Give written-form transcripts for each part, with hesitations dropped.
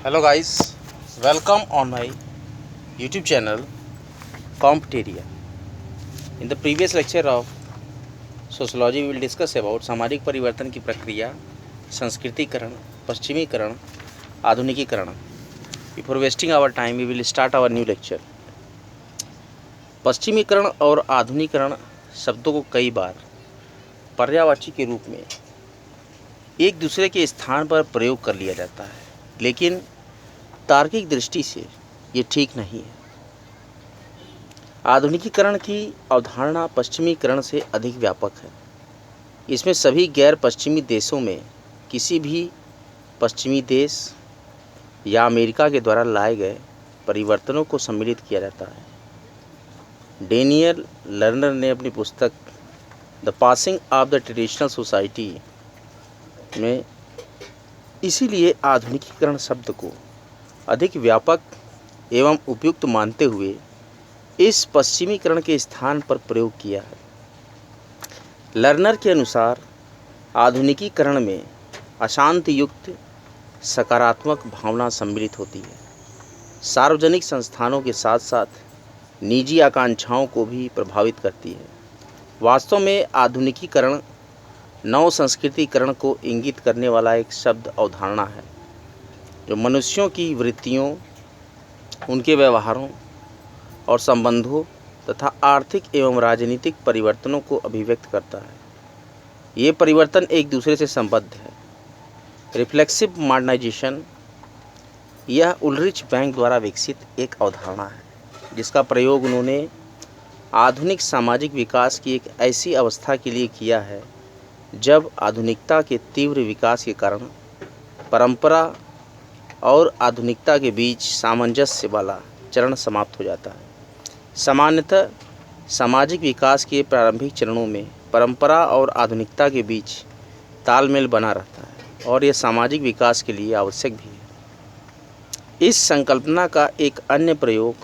Hello guys, welcome on my YouTube channel Compteria. In the previous lecture of sociology we will discuss about सामाजिक परिवर्तन की प्रक्रिया, संस्कृतिकरण, पश्चिमीकरण, आधुनिकीकरण. Before wasting our time we will start our new lecture. पश्चिमीकरण और आधुनिकीकरण शब्दों को कई बार पर्यायवाची के रूप में एक दूसरे के स्थान पर प्रयोग कर लिया जाता है, लेकिन तार्किक दृष्टि से ये ठीक नहीं है। आधुनिकीकरण की अवधारणा पश्चिमीकरण से अधिक व्यापक है। इसमें सभी गैर पश्चिमी देशों में किसी भी पश्चिमी देश या अमेरिका के द्वारा लाए गए परिवर्तनों को सम्मिलित किया जाता है। डेनियल लर्नर ने अपनी पुस्तक the passing of the traditional society में इसीलिए आधुनिकीकरण शब्द को अधिक व्यापक एवं उपयुक्त मानते हुए इस पश्चिमीकरण के स्थान पर प्रयोग किया है। लर्नर के अनुसार आधुनिकीकरण में अशांति युक्त सकारात्मक भावना सम्मिलित होती है, सार्वजनिक संस्थानों के साथ साथ निजी आकांक्षाओं को भी प्रभावित करती है। वास्तव में आधुनिकीकरण नव संस्कृतिकरण को इंगित करने वाला एक शब्द अवधारणा है जो मनुष्यों की वृत्तियों, उनके व्यवहारों और संबंधों तथा आर्थिक एवं राजनीतिक परिवर्तनों को अभिव्यक्त करता है। ये परिवर्तन एक दूसरे से संबद्ध है। रिफ्लेक्सिव मॉडर्नाइजेशन यह उल्रिच बैंक द्वारा विकसित एक अवधारणा है जिसका प्रयोग उन्होंने आधुनिक सामाजिक विकास की एक ऐसी अवस्था के लिए किया है जब आधुनिकता के तीव्र विकास के कारण परंपरा और आधुनिकता के बीच सामंजस्य वाला चरण समाप्त हो जाता है। सामान्यतः सामाजिक विकास के प्रारंभिक चरणों में परंपरा और आधुनिकता के बीच तालमेल बना रहता है और यह सामाजिक विकास के लिए आवश्यक भी है। इस संकल्पना का एक अन्य प्रयोग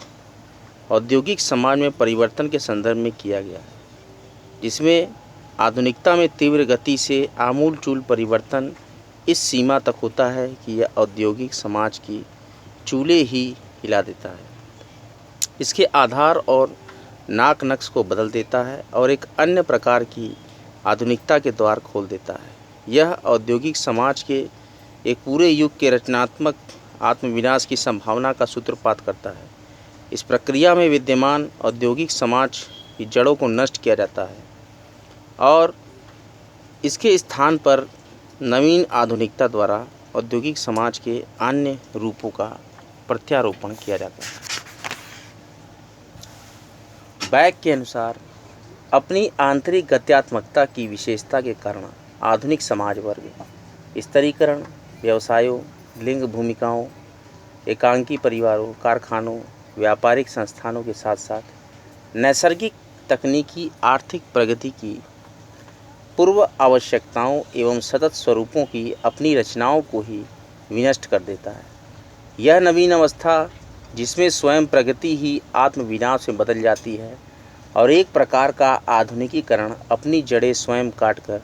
औद्योगिक समाज में परिवर्तन के संदर्भ में किया गया है, जिसमें आधुनिकता में तीव्र गति से आमूल-चूल परिवर्तन इस सीमा तक होता है कि यह औद्योगिक समाज की चूल्हे ही हिला देता है, इसके आधार और नाक नक्श को बदल देता है और एक अन्य प्रकार की आधुनिकता के द्वार खोल देता है। यह औद्योगिक समाज के एक पूरे युग के रचनात्मक आत्मविनाश की संभावना का सूत्रपात करता है। इस प्रक्रिया में विद्यमान औद्योगिक समाज की जड़ों को नष्ट किया जाता है और इसके स्थान पर नवीन आधुनिकता द्वारा औद्योगिक समाज के अन्य रूपों का प्रत्यारोपण किया जाता है। बैक के अनुसार अपनी आंतरिक गत्यात्मकता की विशेषता के कारण आधुनिक समाज वर्ग स्तरीकरण, व्यवसायों, लिंग भूमिकाओं, एकांकी परिवारों, कारखानों, व्यापारिक संस्थानों के साथ साथ नैसर्गिक तकनीकी आर्थिक प्रगति की पूर्व आवश्यकताओं एवं सतत स्वरूपों की अपनी रचनाओं को ही विनष्ट कर देता है। यह नवीन अवस्था जिसमें स्वयं प्रगति ही आत्मविनाश में बदल जाती है और एक प्रकार का आधुनिकीकरण अपनी जड़ें स्वयं काटकर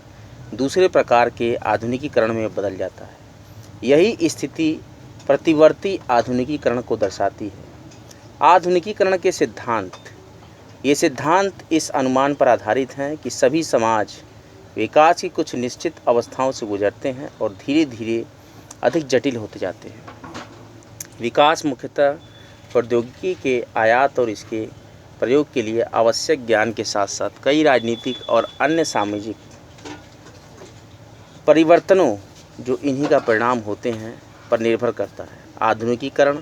दूसरे प्रकार के आधुनिकीकरण में बदल जाता है। यही स्थिति प्रतिवर्ती आधुनिकीकरण को दर्शाती है। आधुनिकीकरण के सिद्धांत इस अनुमान पर आधारित हैं कि सभी समाज विकास की कुछ निश्चित अवस्थाओं से गुजरते हैं और धीरे धीरे अधिक जटिल होते जाते हैं। विकास मुख्यतः प्रौद्योगिकी के आयात और इसके प्रयोग के लिए आवश्यक ज्ञान के साथ साथ कई राजनीतिक और अन्य सामाजिक परिवर्तनों जो इन्हीं का परिणाम होते हैं पर निर्भर करता है। आधुनिकीकरण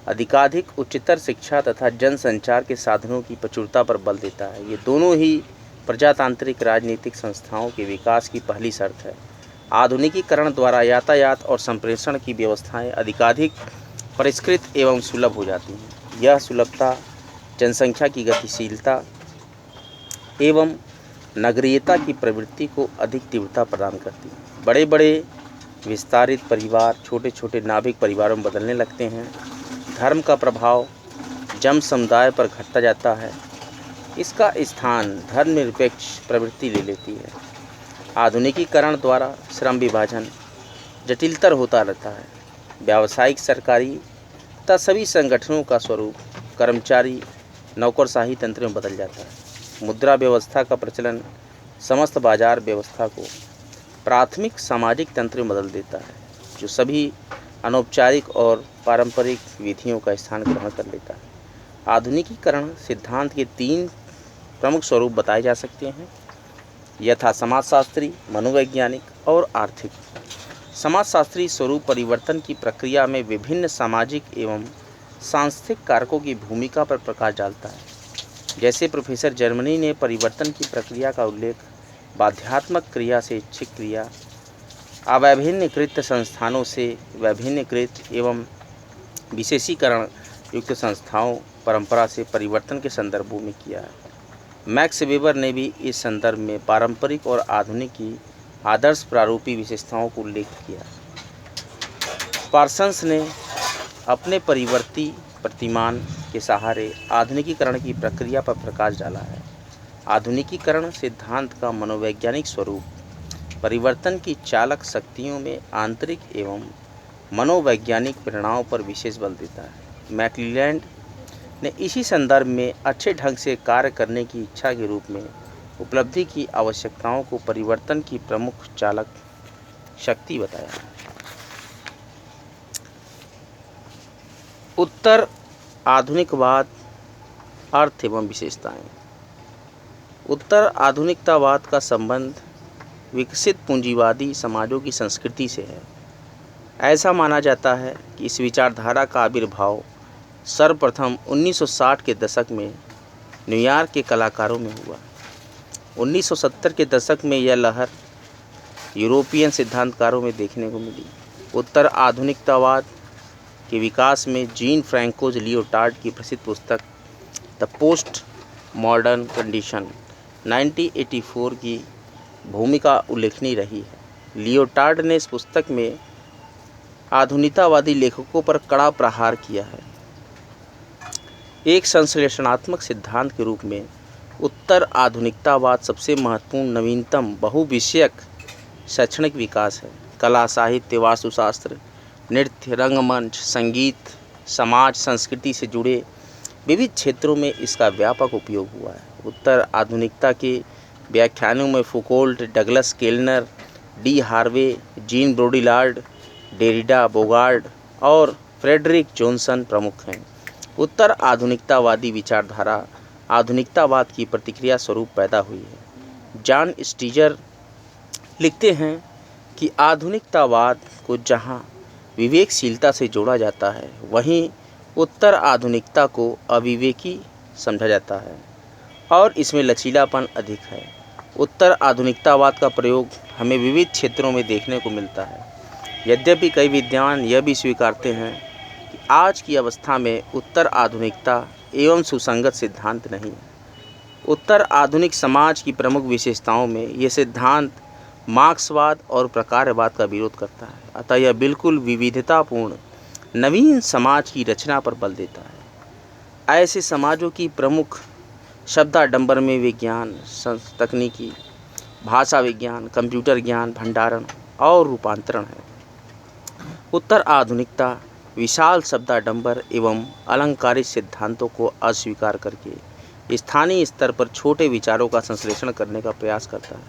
अधिकाधिक उच्चतर शिक्षा तथा जनसंचार के साधनों की प्रचुरता पर बल देता है। ये दोनों ही प्रजातांत्रिक राजनीतिक संस्थाओं के विकास की पहली शर्त है। आधुनिकीकरण द्वारा यातायात और संप्रेषण की व्यवस्थाएं अधिकाधिक परिष्कृत एवं सुलभ हो जाती हैं। यह सुलभता जनसंख्या की गतिशीलता एवं नगरीयता की प्रवृत्ति को अधिक तीव्रता प्रदान करती है। बड़े बड़े विस्तारित परिवार छोटे छोटे नाभिक परिवारों में बदलने लगते हैं। धर्म का प्रभाव जन समुदाय पर घटता जाता है। इसका स्थान धर्मनिरपेक्ष प्रवृत्ति ले लेती है। आधुनिकीकरण द्वारा श्रम विभाजन जटिलतर होता रहता है। व्यावसायिक, सरकारी तथा सभी संगठनों का स्वरूप कर्मचारी नौकरशाही तंत्र में बदल जाता है। मुद्रा व्यवस्था का प्रचलन समस्त बाजार व्यवस्था को प्राथमिक सामाजिक तंत्र में बदल देता है, जो सभी अनौपचारिक और पारंपरिक विधियों का स्थान ग्रहण कर लेता है। आधुनिकीकरण सिद्धांत के 3 प्रमुख स्वरूप बताए जा सकते हैं: यथा समाजशास्त्री, मनोवैज्ञानिक और आर्थिक। समाजशास्त्री स्वरूप परिवर्तन की प्रक्रिया में विभिन्न सामाजिक एवं सांस्कृतिक कारकों की भूमिका पर प्रकाश डालता है। जैसे प्रोफेसर जर्मनी ने परिवर्तन की प्रक्रिया का उल्लेख बाध्यात्मक क्रिया से इच्छिक क्रिया, अवैभिन्नकृत संस्थानों से वैभिन्नकृत एवं विशेषीकरण युक्त संस्थाओं परंपरा से परिवर्तन के संदर्भों में किया है। मैक्स वेबर ने भी इस संदर्भ में पारंपरिक और आधुनिक की आदर्श प्रारूपी विशेषताओं को उल्लेख किया। पार्सन्स ने अपने परिवर्ती प्रतिमान के सहारे आधुनिकीकरण की प्रक्रिया पर प्रकाश डाला है। आधुनिकीकरण सिद्धांत का मनोवैज्ञानिक स्वरूप परिवर्तन की चालक शक्तियों में आंतरिक एवं मनोवैज्ञानिक प्रेरणाओं पर विशेष बल देता है। मैक्लीलैंड ने इसी संदर्भ में अच्छे ढंग से कार्य करने की इच्छा के रूप में उपलब्धि की आवश्यकताओं को परिवर्तन की प्रमुख चालक शक्ति बताया है। उत्तर आधुनिकवाद, अर्थ एवं विशेषताएं। उत्तर आधुनिकतावाद का संबंध विकसित पूंजीवादी समाजों की संस्कृति से है। ऐसा माना जाता है कि इस विचारधारा का आविर्भाव सर्वप्रथम 1960 के दशक में न्यूयॉर्क के कलाकारों में हुआ। 1970 के दशक में यह लहर यूरोपियन सिद्धांतकारों में देखने को मिली। उत्तर आधुनिकतावाद के विकास में जीन फ्रैंकोज लियोटार्ड की प्रसिद्ध पुस्तक द पोस्ट मॉडर्न कंडीशन 1984 की भूमिका उल्लेखनीय रही है। लियोटार्ड ने इस पुस्तक में आधुनिकतावादी लेखकों पर कड़ा प्रहार किया है। एक संश्लेषणात्मक सिद्धांत के रूप में उत्तर आधुनिकतावाद सबसे महत्वपूर्ण नवीनतम बहुविषयक शैक्षणिक विकास है। कला, साहित्य, वास्तुशास्त्र, नृत्य, रंगमंच, संगीत, समाज, संस्कृति से जुड़े विविध क्षेत्रों में इसका व्यापक उपयोग हुआ है। उत्तर आधुनिकता के व्याख्यानों में Foucault, Douglas Kellner, D Harvey, Jean Baudrillard, Derrida, Bogard और फ्रेडरिक जॉनसन प्रमुख हैं। उत्तर आधुनिकतावादी विचारधारा आधुनिकतावाद की प्रतिक्रिया स्वरूप पैदा हुई है। जॉन स्टीजर लिखते हैं कि आधुनिकतावाद को जहां विवेकशीलता से जोड़ा जाता है, वहीं उत्तर आधुनिकता को अविवेकी समझा जाता है और इसमें लचीलापन अधिक है। उत्तर आधुनिकतावाद का प्रयोग हमें विविध क्षेत्रों में देखने को मिलता है। यद्यपि कई विद्वान यह भी स्वीकारते हैं कि आज की अवस्था में उत्तर आधुनिकता एवं सुसंगत सिद्धांत नहीं है। उत्तर आधुनिक समाज की प्रमुख विशेषताओं में यह सिद्धांत मार्क्सवाद और प्रकारवाद का विरोध करता है। अतः यह बिल्कुल विविधतापूर्ण नवीन समाज की रचना पर बल देता है। ऐसे समाजों की प्रमुख शब्दाडंबर में विज्ञान, तकनीकी, भाषा विज्ञान, कंप्यूटर ज्ञान, भंडारण और रूपांतरण है। उत्तर आधुनिकता विशाल शब्दाडंबर एवं अलंकारिक सिद्धांतों को अस्वीकार करके स्थानीय स्तर पर छोटे विचारों का संश्लेषण करने का प्रयास करता है।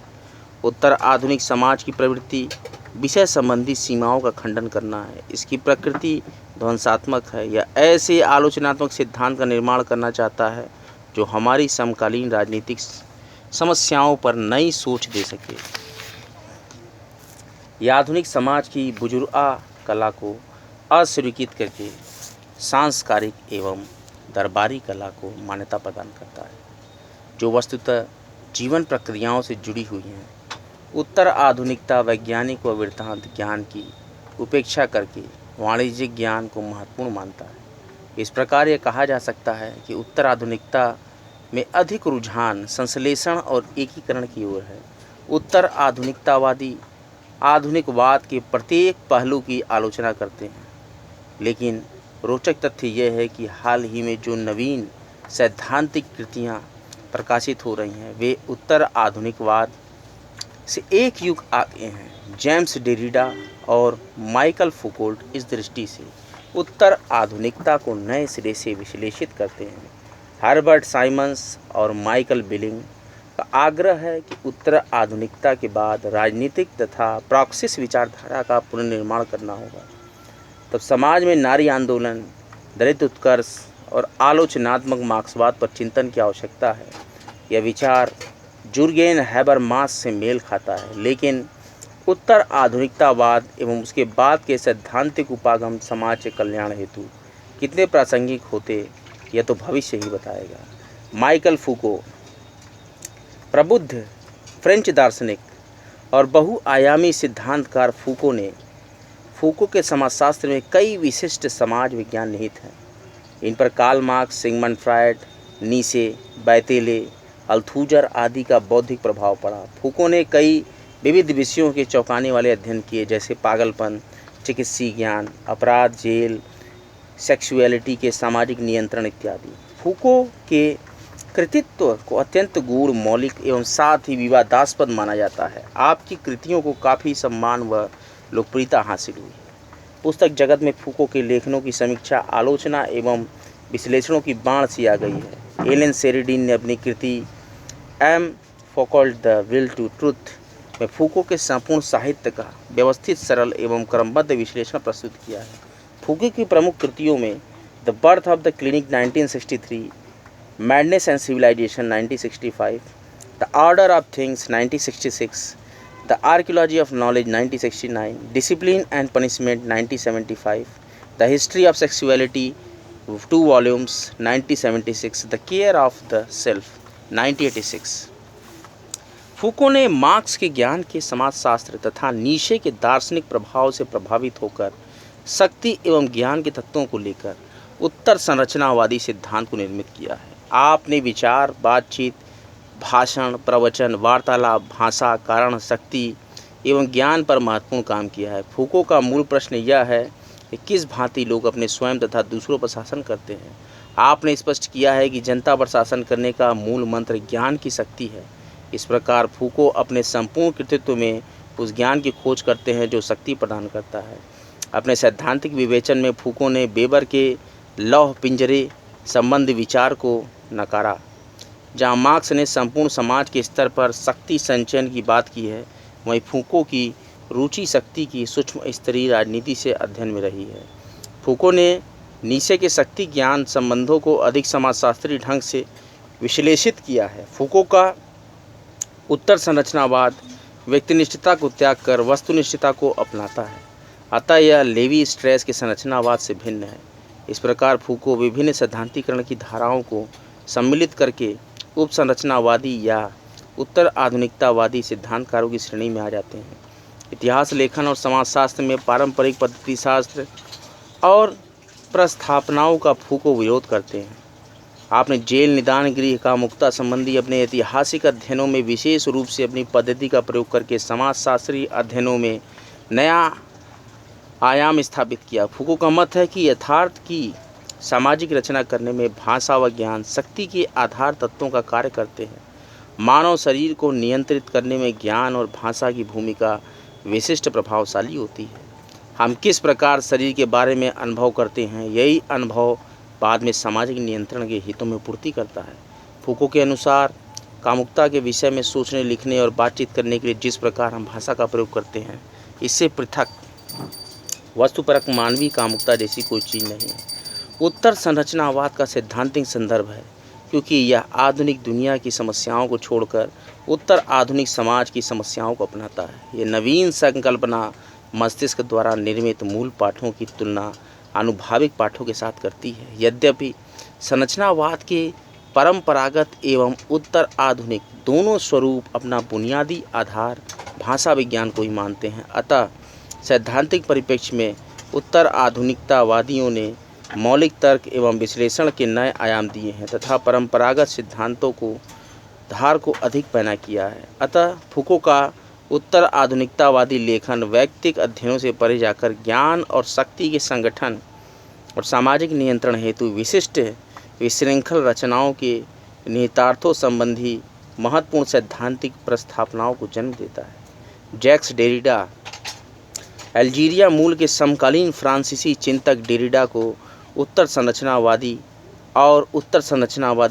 उत्तर आधुनिक समाज की प्रवृत्ति विषय संबंधी सीमाओं का खंडन करना है। इसकी प्रकृति ध्वंसात्मक है। यह ऐसे आलोचनात्मक सिद्धांत का निर्माण करना चाहता है जो हमारी समकालीन राजनीतिक समस्याओं पर नई सोच दे सके। यह आधुनिक समाज की बुजुर्गा कला को अस्वीकृत करके सांस्कारिक एवं दरबारी कला को मान्यता प्रदान करता है, जो वस्तुतः जीवन प्रक्रियाओं से जुड़ी हुई हैं। उत्तर आधुनिकता वैज्ञानिक व वृत्तांत ज्ञान की उपेक्षा करके वाणिज्यिक ज्ञान को महत्वपूर्ण मानता है। इस प्रकार यह कहा जा सकता है कि उत्तर आधुनिकता में अधिक रुझान संश्लेषण और एकीकरण की ओर है। उत्तर आधुनिकतावादी आधुनिकवाद के प्रत्येक पहलू की आलोचना करते हैं, लेकिन रोचक तथ्य यह है कि हाल ही में जो नवीन सैद्धांतिक कृतियाँ प्रकाशित हो रही हैं, वे उत्तर आधुनिकवाद से एक युग आगे हैं। जेम्स डेरिडा और माइकल फुकोल्ट इस दृष्टि से उत्तर आधुनिकता को नए सिरे से विश्लेषित करते हैं। हर्बर्ट साइमंस और माइकल बिलिंग का आग्रह है कि उत्तर आधुनिकता के बाद राजनीतिक तथा प्रॉक्सिस विचारधारा का पुनर्निर्माण करना होगा। तब समाज में नारी आंदोलन, दलित उत्कर्ष और आलोचनात्मक मार्क्सवाद पर चिंतन की आवश्यकता है। यह विचार जुर्गेन हैबरमास से मेल खाता है, लेकिन उत्तर आधुनिकतावाद एवं उसके बाद के सैद्धांतिक उपागम समाज के कल्याण हेतु कितने प्रासंगिक होते, यह तो भविष्य ही बताएगा। माइकल फूको, प्रबुद्ध फ्रेंच दार्शनिक और बहुआयामी सिद्धांतकार फूको के समाजशास्त्र में कई विशिष्ट समाज विज्ञान निहित हैं। इन पर कार्ल मार्क्स, सिगमंड फ्रायड, नीसे, बैतेले, अल्थूजर आदि का बौद्धिक प्रभाव पड़ा। फूको ने कई विविध विषयों के चौंकाने वाले अध्ययन किए, जैसे पागलपन, चिकित्सीय ज्ञान, अपराध, जेल, सेक्सुअलिटी के सामाजिक नियंत्रण इत्यादि। फूको के कृतित्व को अत्यंत गूढ़, मौलिक एवं साथ ही विवादास्पद माना जाता है। आपकी कृतियों को काफ़ी सम्मान व लोकप्रियता हासिल हुई है। पुस्तक जगत में फूको के लेखनों की समीक्षा, आलोचना एवं विश्लेषणों की बाढ़ सी आ गई है। एलन शेरिडन ने अपनी कृति M Foucault the will to truth में फूको के संपूर्ण साहित्य का व्यवस्थित, सरल एवं क्रमबद्ध विश्लेषण प्रस्तुत किया है। फूको की प्रमुख कृतियों में the birth of the clinic 1963, madness and civilisation 1965, the order of things 1966, the archaeology of knowledge 1969, discipline and punishment 1975, the history of sexuality 2 volumes 1976, the care of the self 1986। Foucault ने मार्क्स के ज्ञान के समाजशास्त्र तथा नीशे के दार्शनिक प्रभाव से प्रभावित होकर शक्ति एवं ज्ञान के तत्वों को लेकर उत्तर संरचनावादी सिद्धांत को निर्मित किया है। आपने विचार, बातचीत, भाषण, प्रवचन, वार्तालाप, भाषा, कारण, शक्ति एवं ज्ञान पर महत्वपूर्ण काम किया है। फूको का मूल प्रश्न यह है कि किस भांति लोग अपने स्वयं तथा दूसरों पर शासन करते हैं। आपने स्पष्ट किया है कि जनता पर शासन करने का मूल मंत्र ज्ञान की शक्ति है। इस प्रकार फूको अपने संपूर्ण कृतित्व में उस ज्ञान की खोज करते हैं जो शक्ति प्रदान करता है। अपने सैद्धांतिक विवेचन में फूको ने वेबर के लौह पिंजरे संबंधी विचार को नकारा। जहाँ मार्क्स ने संपूर्ण समाज के स्तर पर शक्ति संचयन की बात की है, वहीं फूको की रुचि शक्ति की सूक्ष्म स्तरीय राजनीति से अध्ययन में रही है। फूको ने नीशे के शक्ति ज्ञान संबंधों को अधिक समाजशास्त्री ढंग से विश्लेषित किया है। फूको का उत्तर संरचनावाद व्यक्तिनिष्ठता को त्याग कर वस्तुनिष्ठता को अपनाता है, अतः यह लेवी स्ट्रेस के संरचनावाद से भिन्न है। इस प्रकार फूको विभिन्न सैद्धांतिकरण की धाराओं को सम्मिलित करके उपसंरचनावादी या उत्तर आधुनिकतावादी सिद्धांतकारों की श्रेणी में आ जाते हैं। इतिहास लेखन और समाजशास्त्र में पारंपरिक पद्धति शास्त्र और प्रस्थापनाओं का फूको विरोध करते हैं। आपने जेल, निदान गृह, कामुकता संबंधी अपने ऐतिहासिक अध्ययनों में विशेष रूप से अपनी पद्धति का प्रयोग करके समाजशास्त्रीय अध्ययनों में नया आयाम स्थापित किया। फूको का मत है कि यथार्थ की सामाजिक रचना करने में भाषा व ज्ञान शक्ति के आधार तत्वों का कार्य करते हैं। मानव शरीर को नियंत्रित करने में ज्ञान और भाषा की भूमिका विशिष्ट प्रभावशाली होती है। हम किस प्रकार शरीर के बारे में अनुभव करते हैं, यही अनुभव बाद में सामाजिक नियंत्रण के हितों में पूर्ति करता है। फूको के अनुसार कामुकता के विषय में सोचने, लिखने और बातचीत करने के लिए जिस प्रकार हम भाषा का प्रयोग करते हैं, इससे पृथक वस्तुपरक मानवीय कामुकता जैसी कोई चीज़ नहीं है। उत्तर संरचनावाद का सैद्धांतिक संदर्भ है, क्योंकि यह आधुनिक दुनिया की समस्याओं को छोड़कर उत्तर आधुनिक समाज की समस्याओं को अपनाता है। ये नवीन संकल्पना मस्तिष्क द्वारा निर्मित मूल पाठों की तुलना अनुभाविक पाठों के साथ करती है। यद्यपि संरचनावाद के परंपरागत एवं उत्तर आधुनिक दोनों स्वरूप अपना बुनियादी आधार भाषा विज्ञान को ही मानते हैं, अतः सैद्धांतिक परिप्रेक्ष्य में उत्तर आधुनिकतावादियों ने मौलिक तर्क एवं विश्लेषण के नए आयाम दिए हैं तथा परंपरागत सिद्धांतों को धार को अधिक पैना किया है। अतः फूको का उत्तर आधुनिकतावादी लेखन वैयक्तिक अध्ययनों से परे जाकर ज्ञान और शक्ति के संगठन और सामाजिक नियंत्रण हेतु विशिष्ट विशृंखल रचनाओं के निहितार्थों संबंधी महत्वपूर्ण सैद्धांतिक प्रस्तावनाओं को जन्म देता है। जैक्स डेरिडा अल्जीरिया मूल के समकालीन फ्रांसीसी चिंतक डेरिडा को उत्तर संरचनावादी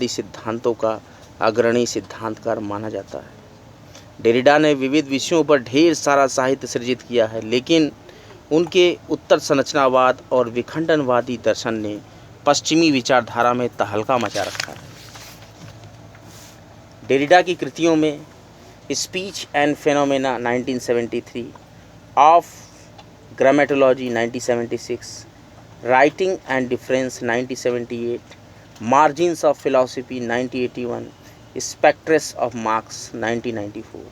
सिद्धांतों का अग्रणी सिद्धांतकार माना जाता है। डेरिडा ने विविध विषयों पर ढेर सारा साहित्य सृजित किया है, लेकिन उनके उत्तर संरचनावाद और विखंडनवादी दर्शन ने पश्चिमी विचारधारा में तहलका मचा रखा है। डेरिडा की कृतियों में speech and phenomena 1973, of grammatology 1976, writing and difference 1978, margins of philosophy 1981, spectres of Marx 1994।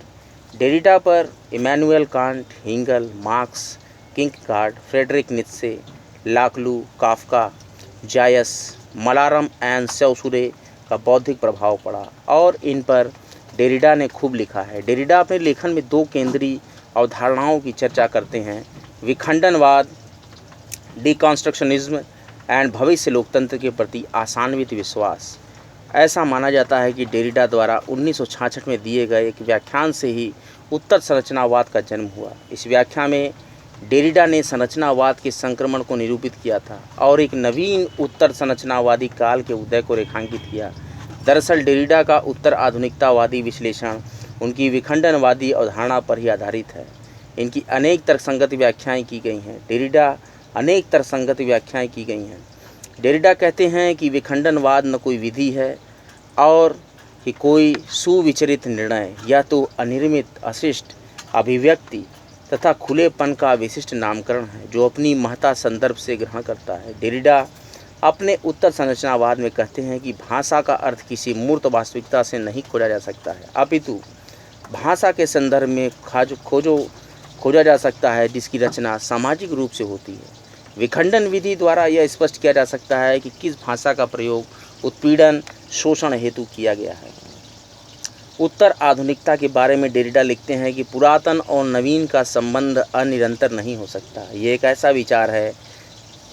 Derrida पर Immanuel Kant, Hegel, Marx, Kierkegaard, Friedrich Nietzsche, Laclau, Kafka, Joyce, Mallarme and Saussure का बौद्धिक प्रभाव पड़ा और इन पर डेरिडा ने खूब लिखा है। डेरिडा अपने लेखन में दो केंद्रीय अवधारणाओं की चर्चा करते हैं: विखंडनवाद, डिकॉन्स्ट्रक्शनिज्म एंड भविष्य लोकतंत्र के प्रति आशान्वित विश्वास। ऐसा माना जाता है कि डेरिडा द्वारा 1966 में दिए गए एक व्याख्यान से ही उत्तर संरचनावाद का जन्म हुआ। इस व्याख्या में डेरिडा ने संरचनावाद के संक्रमण को निरूपित किया था और एक नवीन उत्तर संरचनावादी काल के उदय को रेखांकित किया। दरअसल डेरिडा का उत्तर आधुनिकतावादी विश्लेषण उनकी विखंडनवादी अवधारणा पर ही आधारित है। इनकी अनेक तर्कसंगत व्याख्याएं की गई हैं। डेरिडा कहते हैं कि विखंडनवाद न कोई विधि है और कि कोई सुविचरित निर्णय, या तो अनिर्मित अशिष्ट अभिव्यक्ति तथा खुलेपन का विशिष्ट नामकरण है जो अपनी महत्ता संदर्भ से ग्रहण करता है। डेरिडा अपने उत्तर संरचनावाद में कहते हैं कि भाषा का अर्थ किसी मूर्त वास्तविकता से नहीं खोजा जा सकता है, अपितु भाषा के संदर्भ में खोजा जा सकता है जिसकी रचना सामाजिक रूप से होती है। विखंडन विधि द्वारा यह स्पष्ट किया जा सकता है कि किस भाषा का प्रयोग उत्पीड़न, शोषण हेतु किया गया है। उत्तर आधुनिकता के बारे में डेरिडा लिखते हैं कि पुरातन और नवीन का संबंध अनिरंतर नहीं हो सकता। ये एक ऐसा विचार है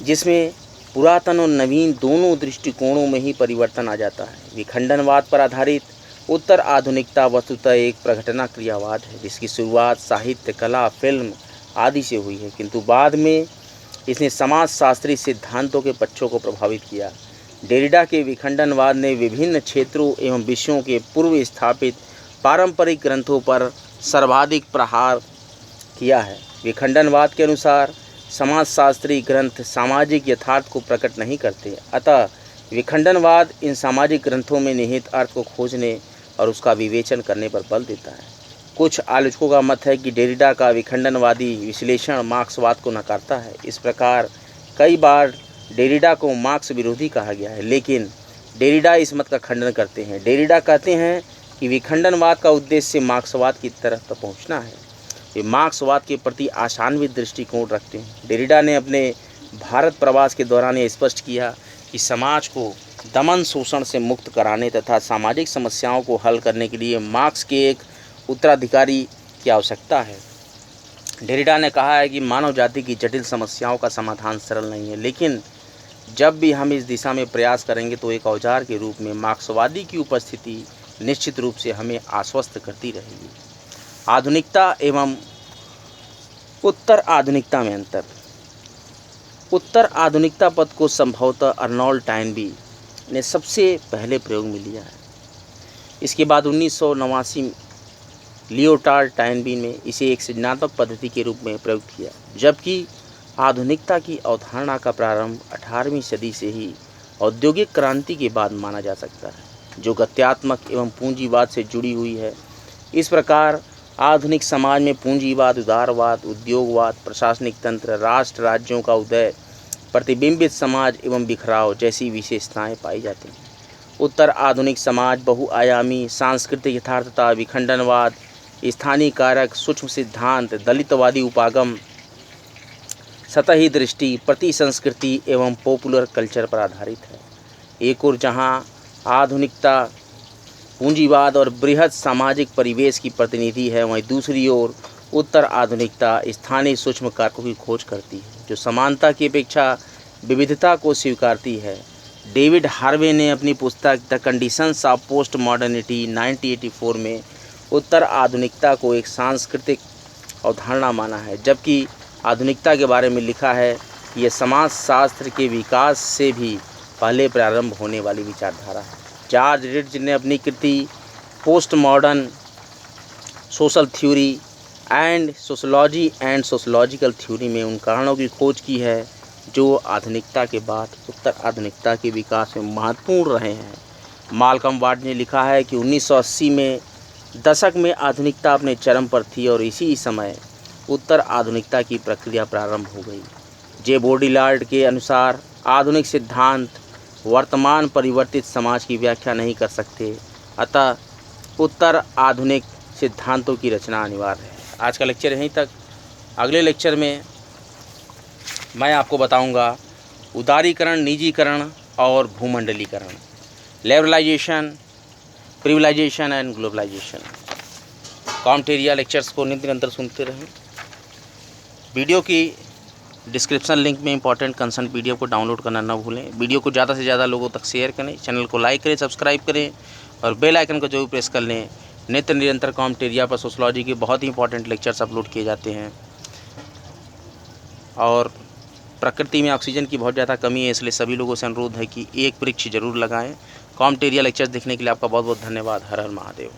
जिसमें पुरातन और नवीन दोनों दृष्टिकोणों में ही परिवर्तन आ जाता है। विखंडनवाद पर आधारित उत्तर आधुनिकता वस्तुतः एक प्रघटना क्रियावाद है जिसकी शुरुआत साहित्य, कला, फिल्म आदि से हुई है, किंतु बाद में इसने समाजशास्त्री सिद्धांतों के पक्षों को प्रभावित किया। डेरिडा के विखंडनवाद ने विभिन्न क्षेत्रों एवं विषयों के पूर्व स्थापित पारंपरिक ग्रंथों पर सर्वाधिक प्रहार किया है। विखंडनवाद के अनुसार समाजशास्त्री ग्रंथ सामाजिक यथार्थ को प्रकट नहीं करते, अतः विखंडनवाद इन सामाजिक ग्रंथों में निहित अर्थ को खोजने और उसका विवेचन करने पर बल देता है। कुछ आलोचकों का मत है कि डेरिडा का विखंडनवादी विश्लेषण मार्क्सवाद को नकारता है। इस प्रकार कई बार डेरिडा को मार्क्स विरोधी कहा गया है, लेकिन डेरिडा इस मत का खंडन करते हैं। डेरिडा कहते हैं कि विखंडनवाद का उद्देश्य मार्क्सवाद की तरफ पहुंचना है। वे मार्क्सवाद के प्रति आशान्वित दृष्टिकोण रखते हैं। डेरिडा ने अपने भारत प्रवास के दौरान ये स्पष्ट किया कि समाज को दमन शोषण से मुक्त कराने तथा सामाजिक समस्याओं को हल करने के लिए मार्क्स के एक उत्तराधिकारी की आवश्यकता है। डेरिडा ने कहा है कि मानव जाति की जटिल समस्याओं का समाधान सरल नहीं है, लेकिन जब भी हम इस दिशा में प्रयास करेंगे तो एक औजार के रूप में मार्क्सवादी की उपस्थिति निश्चित रूप से हमें आश्वस्त करती रहेगी। आधुनिकता एवं उत्तर आधुनिकता में अंतर। उत्तर आधुनिकता पद को संभवतः अर्नोल्ड टॉयनबी ने सबसे पहले प्रयोग में लिया है। इसके बाद 1989 लियोटार्ड टॉयनबी ने इसे एक सृजनात्मक पद्धति के रूप में प्रयोग किया, जबकि आधुनिकता की अवधारणा का प्रारंभ 18वीं सदी से ही औद्योगिक क्रांति के बाद माना जा सकता है, जो गत्यात्मक एवं पूंजीवाद से जुड़ी हुई है। इस प्रकार आधुनिक समाज में पूंजीवाद, उदारवाद, उद्योगवाद, प्रशासनिक तंत्र, राष्ट्र राज्यों का उदय, प्रतिबिंबित समाज एवं बिखराव जैसी विशेषताएं पाई जाती हैं। उत्तर आधुनिक समाज बहुआयामी, सांस्कृतिक यथार्थता, विखंडनवाद, स्थानीय कारक, सूक्ष्म सिद्धांत, दलितवादी उपागम, सतही दृष्टि, प्रति संस्कृति एवं पॉपुलर कल्चर पर आधारित है। एक ओर जहां आधुनिकता पूंजीवाद और बृहद सामाजिक परिवेश की प्रतिनिधि है, वहीं दूसरी ओर उत्तर आधुनिकता स्थानीय सूक्ष्म कारकों की खोज करती है, जो समानता की अपेक्षा विविधता को स्वीकारती है। डेविड हार्वे ने अपनी पुस्तक the conditions of post modernity 1984 में उत्तर आधुनिकता को एक सांस्कृतिक अवधारणा माना है, जबकि आधुनिकता के बारे में लिखा है कि यह समाजशास्त्र के विकास से भी पहले प्रारंभ होने वाली विचारधारा है। जॉर्ज रिट्ज ने अपनी कृति post modern social theory and sociological theory में उन कारणों की खोज की है जो आधुनिकता के बाद उत्तर आधुनिकता के विकास में महत्वपूर्ण रहे हैं। माल्कम वार्ड ने लिखा है कि 1980 में दशक में आधुनिकता अपने चरम पर थी और इसी समय उत्तर आधुनिकता की प्रक्रिया प्रारंभ हो गई। जे बॉडीलार्ड के अनुसार आधुनिक सिद्धांत वर्तमान परिवर्तित समाज की व्याख्या नहीं कर सकते, अतः उत्तर आधुनिक सिद्धांतों की रचना अनिवार्य है। आज का लेक्चर यहीं तक। अगले लेक्चर में मैं आपको बताऊंगा उदारीकरण, निजीकरण और भूमंडलीकरण, लिबरलाइजेशन, प्रिविलाइजेशन एंड ग्लोबलाइजेशन। कॉमेंटेरिया लेक्चर्स को निरंतर सुनते रहें। वीडियो की डिस्क्रिप्शन लिंक में इंपॉर्टेंट कंसर्न पीडीएफ को डाउनलोड करना न भूलें। वीडियो को ज़्यादा से ज़्यादा लोगों तक शेयर करें, चैनल को लाइक करें, सब्सक्राइब करें और बेल आइकन को जरूर प्रेस कर लें। नित्य निरंतर कॉमेंटेरिया पर सोशोलॉजी के बहुत ही इंपॉर्टेंट लेक्चर्स अपलोड किए जाते हैं और प्रकृति में ऑक्सीजन की बहुत ज़्यादा कमी है, इसलिए सभी लोगों से अनुरोध है कि एक वृक्ष जरूर लगाएं। कॉमेंटेरिया लेक्चर्स देखने के लिए आपका बहुत बहुत धन्यवाद। हर हर महादेव।